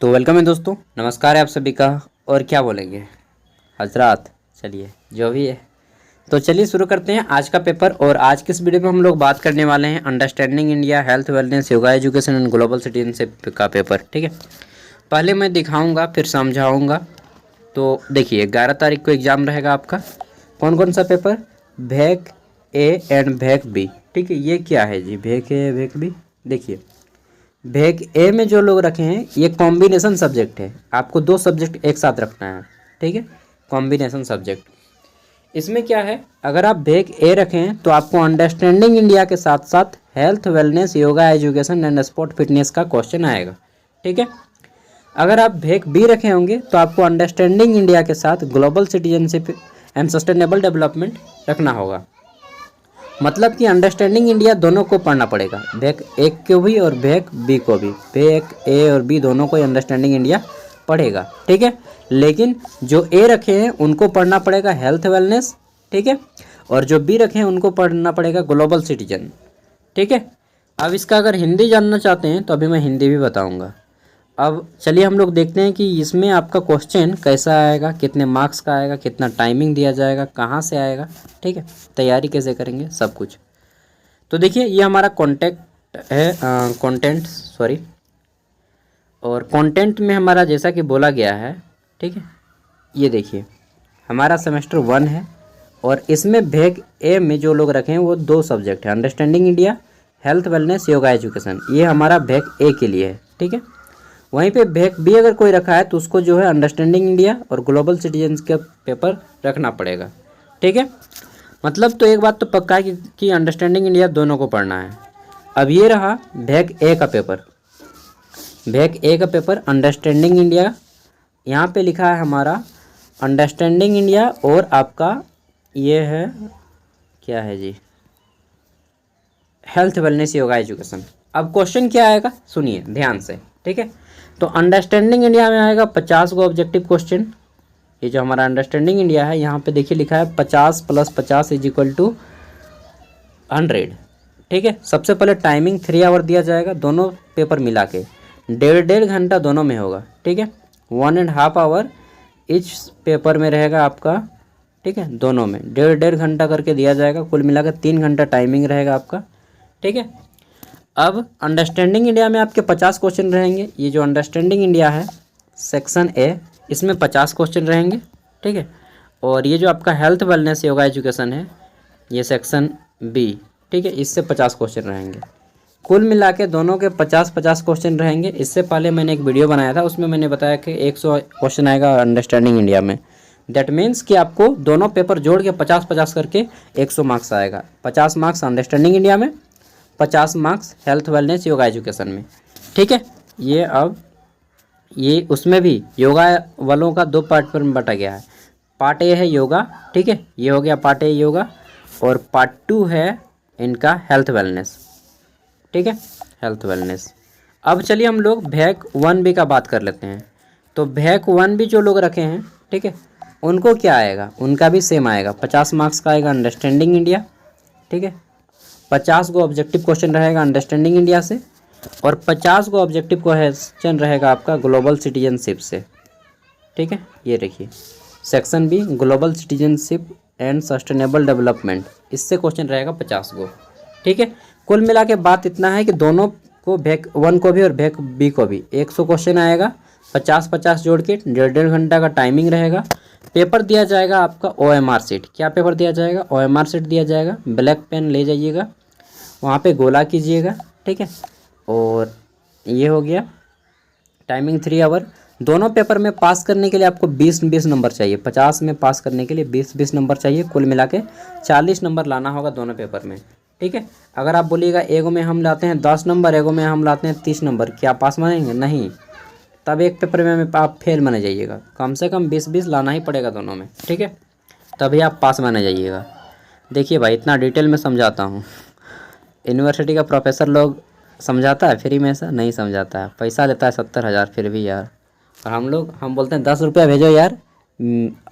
तो वेलकम है दोस्तों, नमस्कार है आप सभी का। और क्या बोलेंगे हजरात, चलिए जो भी है। तो चलिए शुरू करते हैं आज का पेपर। और आज के इस वीडियो में हम लोग बात करने वाले हैं understanding India, health, wellness, yoga education and global citizenship का पेपर। ठीक है, पहले मैं दिखाऊंगा फिर समझाऊंगा। तो देखिए 11 तारीख को एग्ज़ाम रहेगा आपका। कौन कौन सा पेपर? भैक ए एंड भैक बी। ठीक है, ये क्या है जी? भैक ए भैक बी। देखिए भैक ए में जो लोग रखे हैं ये कॉम्बिनेशन सब्जेक्ट है, आपको दो सब्जेक्ट एक साथ रखना है। ठीक है, कॉम्बिनेशन सब्जेक्ट। इसमें क्या है, अगर आप भैक ए रखें तो आपको अंडरस्टैंडिंग इंडिया के साथ साथ health, wellness, yoga education and sport fitness का क्वेश्चन आएगा। ठीक है, अगर आप भैक बी रखे होंगे तो आपको अंडरस्टैंडिंग इंडिया के साथ global citizenship and sustainable development रखना होगा। मतलब कि अंडरस्टैंडिंग इंडिया दोनों को पढ़ना पड़ेगा, भैक ए को भी और भैक बी को भी। भैक ए और बी दोनों को अंडरस्टैंडिंग इंडिया पढ़ेगा। ठीक है, लेकिन जो ए रखे हैं उनको पढ़ना पड़ेगा हेल्थ वेलनेस। ठीक है, और जो बी रखे हैं उनको पढ़ना पड़ेगा ग्लोबल सिटीजन। ठीक है, अब इसका अगर हिंदी जानना चाहते हैं तो अभी मैं हिंदी भी बताऊँगा। अब चलिए हम लोग देखते हैं कि इसमें आपका क्वेश्चन कैसा आएगा, कितने मार्क्स का आएगा, कितना टाइमिंग दिया जाएगा, कहाँ से आएगा। ठीक है, तैयारी कैसे करेंगे, सब कुछ। तो देखिए ये हमारा कॉन्टेक्ट है, कंटेंट सॉरी। और कंटेंट में हमारा जैसा कि बोला गया है, ठीक है, ये देखिए हमारा सेमेस्टर 1 है और इसमें भैक ए में जो लोग रखे हैं वो दो सब्जेक्ट है, understanding India, health, wellness, yoga education. ये हमारा भैक ए के लिए है। ठीक है, वहीं पे भैक बी अगर कोई रखा है तो उसको जो है अंडरस्टैंडिंग इंडिया और ग्लोबल सिटीजन्स का पेपर रखना पड़ेगा। ठीक है, मतलब तो एक बात तो पक्का है कि अंडरस्टैंडिंग इंडिया दोनों को पढ़ना है। अब ये रहा भैक ए का पेपर। भैक ए का पेपर अंडरस्टैंडिंग इंडिया, यहाँ पे लिखा है हमारा अंडरस्टैंडिंग इंडिया और आपका ये है क्या है जी, हेल्थ, वेलनेस, योगा एजुकेशन। अब क्वेश्चन क्या आएगा सुनिए ध्यान से। ठीक है, तो अंडरस्टैंडिंग इंडिया में आएगा 50 को ऑब्जेक्टिव क्वेश्चन। ये जो हमारा अंडरस्टैंडिंग इंडिया है यहाँ पे देखिए लिखा है 50 + 50 = 100। ठीक है, सबसे पहले टाइमिंग 3 आवर दिया जाएगा, दोनों पेपर मिला के 1.5 घंटा दोनों में होगा। ठीक है, 1.5 आवर इच पेपर में रहेगा आपका। ठीक है, दोनों में 1.5 घंटा करके दिया जाएगा, कुल मिला कर 3 घंटा टाइमिंग रहेगा आपका। ठीक है, अब अंडरस्टैंडिंग इंडिया में आपके 50 क्वेश्चन रहेंगे। ये जो अंडरस्टैंडिंग इंडिया है सेक्शन ए, इसमें 50 क्वेश्चन रहेंगे। ठीक है, और ये जो आपका हेल्थ, वेलनेस, योगा एजुकेशन है ये सेक्शन बी। ठीक है, इससे 50 क्वेश्चन रहेंगे। कुल मिला के दोनों के 50-50 क्वेश्चन रहेंगे। इससे पहले मैंने एक वीडियो बनाया था, उसमें मैंने बताया कि 100 क्वेश्चन आएगा अंडरस्टैंडिंग इंडिया में। दैट मीन्स कि आपको दोनों पेपर जोड़ के 50-50 करके 100 मार्क्स आएगा। 50 मार्क्स अंडरस्टैंडिंग इंडिया में, 50 marks health, wellness, yoga education में। ठीक है, ये अब ये उसमें भी योगा वालों का 2 पार्ट पर बटा गया है। पार्ट ए है योगा, ठीक है, ये हो गया पार्ट ए योगा, और पार्ट 2 है इनका हेल्थ वेलनेस। ठीक है, हेल्थ वेलनेस। अब चलिए हम लोग भैक 1 बी का बात कर लेते हैं। तो भैक 1 बी जो लोग रखे हैं, ठीक है, उनको क्या आएगा, उनका भी सेम आएगा, 50 मार्क्स का आएगा अंडरस्टैंडिंग इंडिया। ठीक है, 50 को ऑब्जेक्टिव क्वेश्चन रहेगा अंडरस्टैंडिंग इंडिया से, और 50 को ऑब्जेक्टिव क्वेश्चन रहेगा आपका ग्लोबल सिटीजनशिप से। ठीक है, ये देखिए section B global citizenship and sustainable development, इससे क्वेश्चन रहेगा 50 को। ठीक है, कुल मिला के बात इतना है कि दोनों को भैक 1 को भी और भैक बी को भी 100 क्वेश्चन आएगा, 50-50 जोड़ के 1.5 घंटा का टाइमिंग रहेगा। पेपर दिया जाएगा आपका OMR सीट। क्या पेपर दिया जाएगा? OMR सीट दिया जाएगा। ब्लैक पेन ले जाइएगा, वहाँ पे गोला कीजिएगा। ठीक है, और ये हो गया टाइमिंग 3 आवर। दोनों पेपर में पास करने के लिए आपको 20-20 नंबर चाहिए। 50 में पास करने के लिए 20-20 नंबर चाहिए, कुल मिला के 40 नंबर लाना होगा दोनों पेपर में। ठीक है, अगर आप बोलिएगा एगो में हम लाते हैं 10 नंबर, एगो में हम लाते हैं 30 नंबर, क्या पास मानेंगे? नहीं, तब एक पेपर में आप फेल माने जाइएगा। कम से कम 20-20 लाना ही पड़ेगा दोनों में। ठीक है, तभी आप पास माने जाइएगा। देखिए भाई इतना डिटेल में समझाता हूँ, यूनिवर्सिटी का प्रोफेसर लोग समझाता है फ्री में, ऐसा नहीं समझाता है, पैसा लेता है 70,000 फिर भी यार। और हम बोलते हैं 10 रुपया भेजो यार,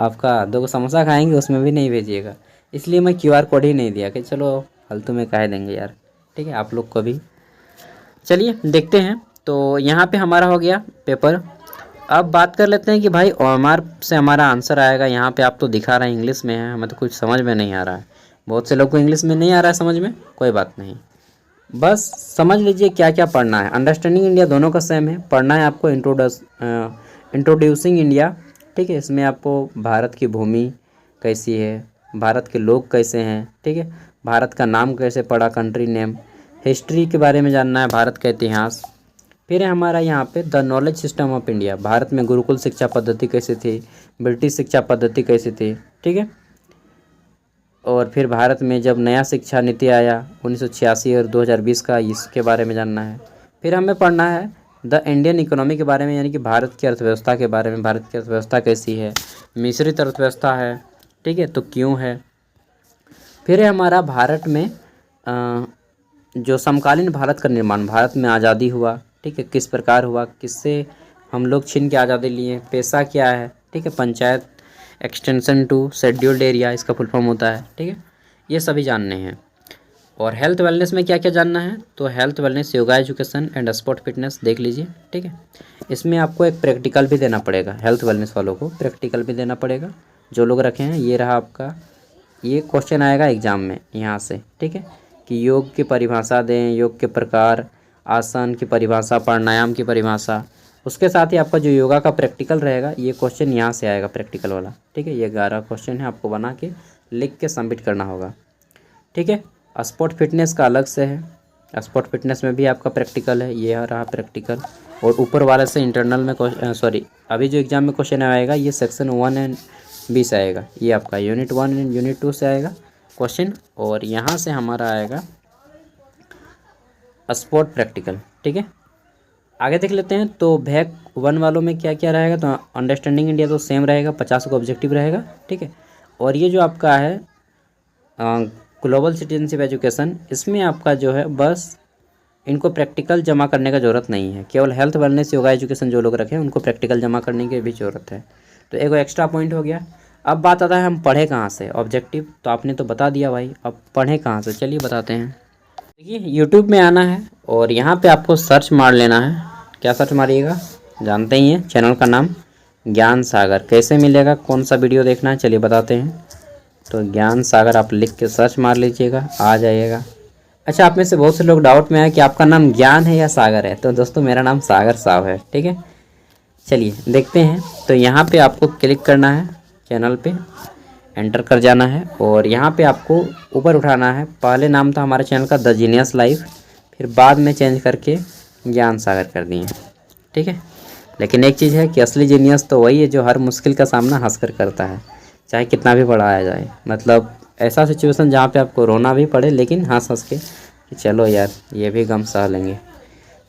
आपका 2 समोसा खाएंगे, उसमें भी नहीं भेजिएगा। इसलिए मैं QR कोड ही नहीं दिया कि चलो फालतू में कह देंगे यार। ठीक है, आप लोग को भी। चलिए देखते हैं। तो यहाँ पे हमारा हो गया पेपर अब बात कर लेते हैं कि भाई OMR से हमारा आंसर आएगा। यहाँ पे आप तो दिखा रहा है इंग्लिश में है, हमें तो कुछ समझ में नहीं आ रहा है। बहुत से लोग को इंग्लिश में नहीं आ रहा है समझ में, कोई बात नहीं, बस समझ लीजिए क्या क्या पढ़ना है। अंडरस्टैंडिंग इंडिया दोनों का सेम है। पढ़ना है आपको इंट्रोड्यूसिंग इंडिया, ठीक है। इसमें आपको भारत की भूमि कैसी है, भारत के लोग कैसे हैं, ठीक है, भारत का नाम कैसे पड़ा, कंट्री नेम, हिस्ट्री के बारे में जानना है, भारत का इतिहास। फिर है हमारा यहाँ पे the knowledge system of India, Bharat में गुरुकुल शिक्षा पद्धति कैसी थी, ब्रिटिश शिक्षा पद्धति कैसी थी, ठीक है। और फिर भारत में जब नया शिक्षा नीति आया 1986 और 2020 का, इसके बारे में जानना है। फिर हमें पढ़ना है द इंडियन इकोनॉमी के बारे में, यानी कि भारत की अर्थव्यवस्था के बारे में, भारत की अर्थव्यवस्था कैसी है, मिश्रित अर्थव्यवस्था है, ठीक है, तो क्यों है। फिर है हमारा भारत में जो समकालीन भारत का निर्माण, भारत में आज़ादी हुआ, ठीक है, किस प्रकार हुआ, किससे हम लोग छीन के आज़ादी लिए, पेशा क्या है, ठीक है, panchayat extension to scheduled area इसका फुल फॉर्म होता है, ठीक है, ये सभी जानने हैं। और हेल्थ वेलनेस में क्या क्या जानना है, तो health wellness, yoga education and sport fitness देख लीजिए, ठीक है। इसमें आपको एक प्रैक्टिकल भी देना पड़ेगा, हेल्थ वेलनेस वालों को प्रैक्टिकल भी देना पड़ेगा। जो लोग रखे हैं, ये रहा आपका, ये क्वेश्चन आएगा एग्जाम में यहाँ से, ठीक है, कि योग की परिभाषा दें, योग के प्रकार, आसन की परिभाषा, प्राणायाम की परिभाषा। उसके साथ ही आपका जो योगा का प्रैक्टिकल रहेगा, ये क्वेश्चन यहाँ से आएगा प्रैक्टिकल वाला, ठीक है। ये 11 क्वेश्चन है, आपको बना के लिख के सबमिट करना होगा, ठीक है। स्पोर्ट फिटनेस का अलग से है, स्पोर्ट फिटनेस में भी आपका प्रैक्टिकल है, ये रहा प्रैक्टिकल। और ऊपर वाले से इंटरनल में सॉरी अभी जो एग्जाम में क्वेश्चन आएगा, ये सेक्शन 1 एंड बी से आएगा, ये आपका यूनिट 1 एंड यूनिट 2 से आएगा क्वेश्चन। और यहाँ से हमारा आएगा स्पोर्ट प्रैक्टिकल, ठीक है। आगे देख लेते हैं, तो भैक 1 वालों में क्या क्या रहेगा, तो अंडरस्टैंडिंग इंडिया तो सेम रहेगा, 50 का ऑब्जेक्टिव रहेगा, ठीक है। और ये जो आपका है ग्लोबल सिटीजनशिप एजुकेशन, इसमें आपका जो है बस इनको प्रैक्टिकल जमा करने का ज़रूरत नहीं है, केवल हेल्थ वेलनेस योगा एजुकेशन जो लोग रखें उनको प्रैक्टिकल जमा करने की भी ज़रूरत है, तो एक एक्स्ट्रा पॉइंट हो गया। अब बात आता है हम पढ़े कहाँ से, ऑब्जेक्टिव तो आपने तो बता दिया भाई, अब पढ़े कहाँ से, चलिए बताते हैं। देखिए यूट्यूब में आना है और यहाँ पे आपको सर्च मार लेना है। क्या सर्च मारिएगा, जानते ही हैं चैनल का नाम ज्ञान सागर। कैसे मिलेगा, कौन सा वीडियो देखना है, चलिए बताते हैं। तो ज्ञान सागर आप लिख के सर्च मार लीजिएगा, आ जाइएगा। अच्छा, आप में से बहुत से लोग डाउट में है कि आपका नाम ज्ञान है या सागर है, तो दोस्तों मेरा नाम सागर साहब है, ठीक है। चलिए देखते हैं, तो यहाँ पे आपको क्लिक करना है, चैनल पे एंटर कर जाना है और यहाँ पे आपको ऊपर उठाना है। पहले नाम था हमारे चैनल का द जीनियस लाइफ, फिर बाद में चेंज करके ज्ञान सागर कर दिए, ठीक है। लेकिन एक चीज़ है कि असली जीनियस तो वही है जो हर मुश्किल का सामना हंस कर करता है, चाहे कितना भी बड़ा आ जाए। मतलब ऐसा सिचुएशन जहाँ पे आपको रोना भी पड़े, लेकिन हंस हंस के कि चलो यार ये भी गम सह लेंगे।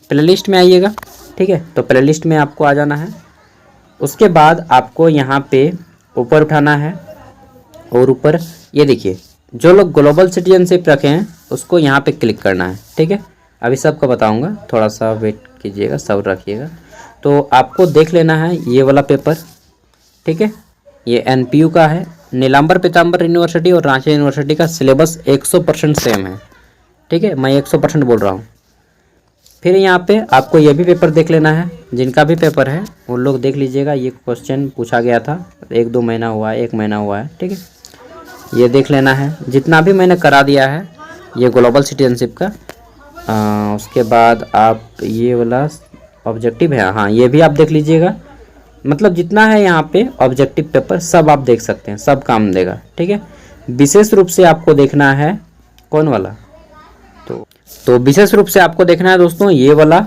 प्लेलिस्ट में आइएगा, ठीक है, तो प्लेलिस्ट में आपको आ जाना है। उसके बाद आपको यहाँ पे ऊपर उठाना है और ऊपर ये देखिए, जो लोग ग्लोबल सिटीजनशिप रखे हैं उसको यहाँ पे क्लिक करना है, ठीक है। अभी सबको बताऊँगा, थोड़ा सा वेट कीजिएगा, सब्र रखिएगा। तो आपको देख लेना है ये वाला पेपर, ठीक है, ये NPU का है, नीलांबर पीताम्बर यूनिवर्सिटी और रांची यूनिवर्सिटी का सिलेबस 100% सेम है, ठीक है, मैं 100% बोल रहा हूँ। फिर यहाँ पे आपको ये भी पेपर देख लेना है, जिनका भी पेपर है उन लोग देख लीजिएगा। ये क्वेश्चन पूछा गया था, 1-2 महीना हुआ है, 1 महीना हुआ है, ठीक है, ये देख लेना है। जितना भी मैंने करा दिया है ये ग्लोबल सिटीजनशिप का। उसके बाद आप ये वाला ऑब्जेक्टिव है, हाँ ये भी आप देख लीजिएगा। मतलब जितना है यहाँ पे ऑब्जेक्टिव पेपर सब आप देख सकते हैं, सब काम देगा, ठीक है। विशेष रूप से आपको देखना है कौन वाला, तो विशेष रूप से आपको देखना है दोस्तों ये वाला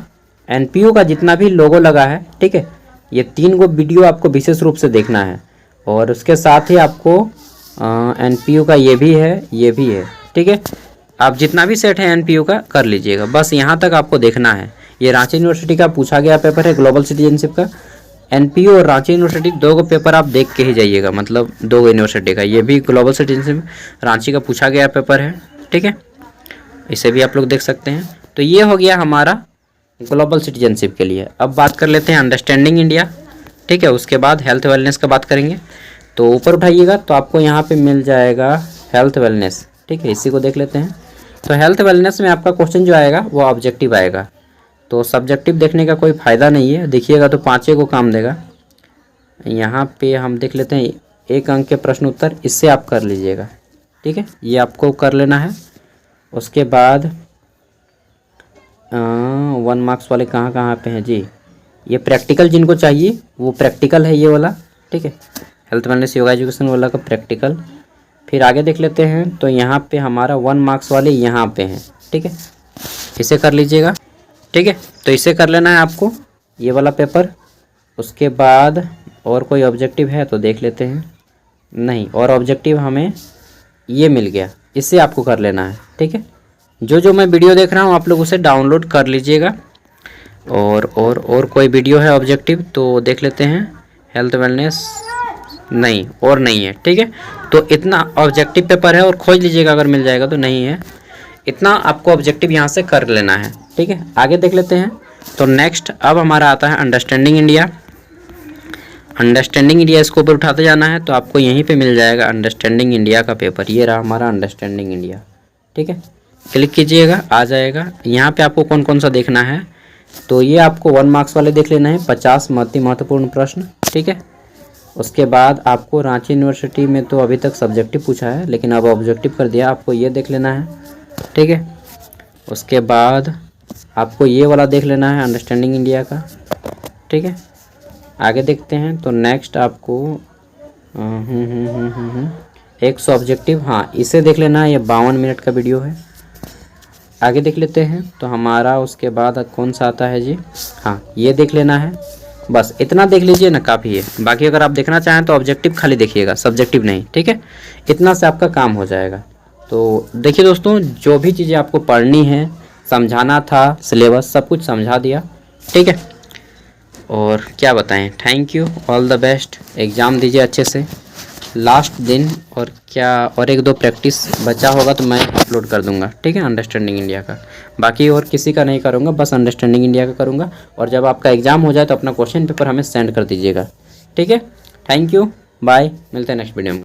NPU का जितना भी लोगो लगा है, ठीक है, ये 3 गो वीडियो आपको विशेष रूप से देखना है। और उसके साथ ही आपको NPU का ये भी है, ये भी है, ठीक है। आप जितना भी सेट है NPU का कर लीजिएगा, बस यहाँ तक आपको देखना है। ये रांची यूनिवर्सिटी का पूछा गया पेपर है ग्लोबल सिटीजनशिप का। NPU और रांची यूनिवर्सिटी 2 गो पेपर आप देख के ही जाइएगा, मतलब 2 यूनिवर्सिटी का। ये भी ग्लोबल सिटीजनशिप रांची का पूछा गया पेपर है, ठीक है, इसे भी आप लोग देख सकते हैं। तो ये हो गया हमारा ग्लोबल सिटीजनशिप के लिए। अब बात कर लेते हैं अंडरस्टैंडिंग इंडिया, ठीक है, उसके बाद हेल्थ वेलनेस का बात करेंगे। तो ऊपर उठाइएगा तो आपको यहाँ पे मिल जाएगा हेल्थ वेलनेस, ठीक है, इसी को देख लेते हैं। तो हेल्थ वेलनेस में आपका क्वेश्चन जो आएगा वो ऑब्जेक्टिव आएगा। तो सब्जेक्टिव देखने का कोई फ़ायदा नहीं है, देखिएगा तो 5 को काम देगा। यहाँ पे हम देख लेते हैं 1 अंक के प्रश्न उत्तर, इससे आप कर लीजिएगा, ठीक है, ये आपको कर लेना है। उसके बाद 1 मार्क्स वाले कहाँ कहाँ पे हैं जी, ये प्रैक्टिकल जिनको चाहिए वो प्रैक्टिकल है ये वाला, ठीक है, हेल्थ वेलनेस योगा एजुकेशन वाला का प्रैक्टिकल। फिर आगे देख लेते हैं, तो यहाँ पे हमारा 1 मार्क्स वाले यहाँ पे हैं, ठीक है, इसे कर लीजिएगा, ठीक है। तो इसे कर लेना है आपको ये वाला पेपर। उसके बाद और कोई ऑब्जेक्टिव है तो देख लेते हैं, नहीं, और ऑब्जेक्टिव हमें ये मिल गया, इससे आपको कर लेना है, ठीक है। जो मैं वीडियो देख रहा हूँ आप लोग उसे डाउनलोड कर लीजिएगा। और कोई वीडियो है ऑब्जेक्टिव तो देख लेते हैं, हेल्थ वेलनेस नहीं, और नहीं है, ठीक है। तो इतना ऑब्जेक्टिव पेपर है और खोज लीजिएगा, अगर मिल जाएगा तो, नहीं है, इतना आपको ऑब्जेक्टिव यहाँ से कर लेना है, ठीक है। आगे देख लेते हैं, तो नेक्स्ट अब हमारा आता है अंडरस्टैंडिंग इंडिया। अंडरस्टैंडिंग इंडिया इसको ऊपर उठाते जाना है, तो आपको यहीं पे मिल जाएगा अंडरस्टैंडिंग इंडिया का पेपर, ये रहा हमारा अंडरस्टैंडिंग इंडिया, ठीक है। क्लिक कीजिएगा, आ जाएगा। यहाँ पे आपको कौन कौन सा देखना है, तो ये आपको 1 मार्क्स वाले देख लेना है, 50 महत्वपूर्ण प्रश्न, ठीक है। उसके बाद आपको रांची यूनिवर्सिटी में तो अभी तक सब्जेक्टिव पूछा है, लेकिन अब ऑब्जेक्टिव कर दिया, आपको ये देख लेना है, ठीक है। उसके बाद आपको ये वाला देख लेना है अंडरस्टैंडिंग इंडिया का, ठीक है। आगे देखते हैं, तो नेक्स्ट आपको 100 ऑब्जेक्टिव, हाँ, इसे देख लेना है, ये 52 मिनट का वीडियो है। आगे देख लेते हैं, तो हमारा उसके बाद कौन सा आता है जी, हाँ, ये देख लेना है। बस इतना देख लीजिए ना, काफ़ी है। बाकी अगर आप देखना चाहें तो ऑब्जेक्टिव खाली देखिएगा, सब्जेक्टिव नहीं, ठीक है। इतना से आपका काम हो जाएगा। तो देखिए दोस्तों, जो भी चीज़ें आपको पढ़नी है, समझाना था, सिलेबस सब कुछ समझा दिया, ठीक है। और क्या बताएं, thank you, all the best, exam दीजिए अच्छे से, लास्ट दिन। और क्या, और 1-2 प्रैक्टिस बचा होगा तो मैं अपलोड कर दूंगा, ठीक है, अंडरस्टैंडिंग इंडिया का। बाकी और किसी का नहीं करूंगा, बस अंडरस्टैंडिंग इंडिया का करूंगा। और जब आपका एग्ज़ाम हो जाए तो अपना क्वेश्चन पेपर हमें सेंड कर दीजिएगा, ठीक है। थैंक यू, बाय, मिलते हैं नेक्स्ट वीडियो में।